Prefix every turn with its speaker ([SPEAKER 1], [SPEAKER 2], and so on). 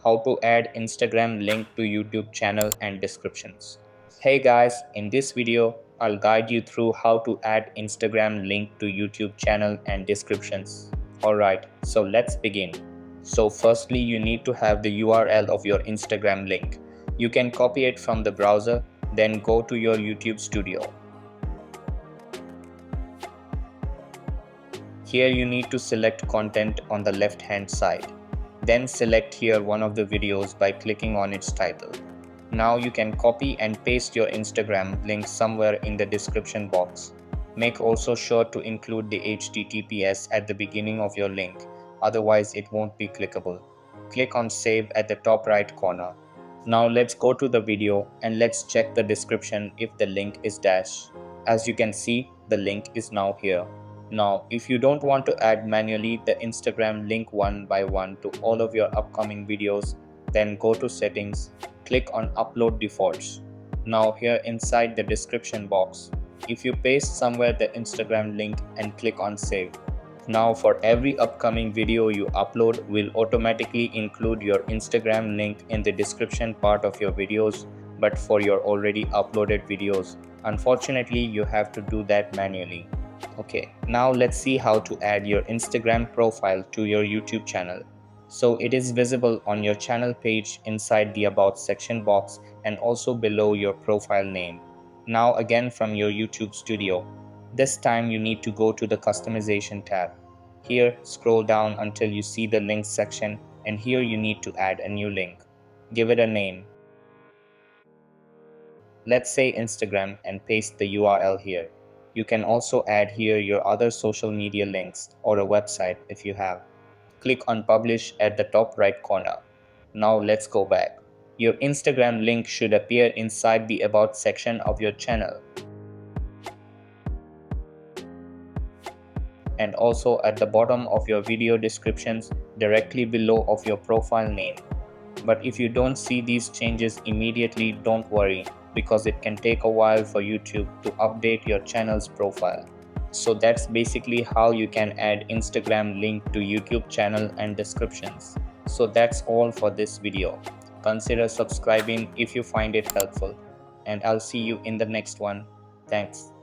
[SPEAKER 1] how to add Instagram link to YouTube channel and descriptions. Hey guys, in this video, I'll guide you through how to add Instagram link to YouTube channel and descriptions. Alright, so let's begin. So firstly, you need to have the URL of your Instagram link. You can copy it from the browser, then go to your YouTube studio. Here you need to select content on the left hand side. Then select here one of the videos by clicking on its title. Now you can copy and paste your Instagram link somewhere in the description box. Make also sure to include the HTTPS at the beginning of your link, otherwise it won't be clickable. Click on save at the top right corner. Now let's go to the video and let's check the description if the link is dash. As you can see, the link is now here. Now, if you don't want to add manually the Instagram link one by one to all of your upcoming videos, then go to settings, click on upload defaults. Now here inside the description box, if you paste somewhere the Instagram link and click on save. Now for every upcoming video you upload will automatically include your Instagram link in the description part of your videos, but for your already uploaded videos, unfortunately you have to do that manually. Okay, now let's see how to add your Instagram profile to your YouTube channel. So it is visible on your channel page inside the About section box and also below your profile name. Now again from your YouTube studio. This time you need to go to the customization tab. Here scroll down until you see the links section and here you need to add a new link. Give it a name. Let's say Instagram and paste the URL here. You can also add here your other social media links or a website if you have. Click on publish at the top right corner. Now let's go back. Your Instagram link should appear inside the About section of your channel and also at the bottom of your video descriptions directly below of your profile name. But if you don't see these changes immediately, don't worry, because it can take a while for YouTube to update your channel's profile. So that's basically how you can add Instagram link to YouTube channel and descriptions. So that's all for this video. Consider subscribing if you find it helpful, and I'll see you in the next one. Thanks.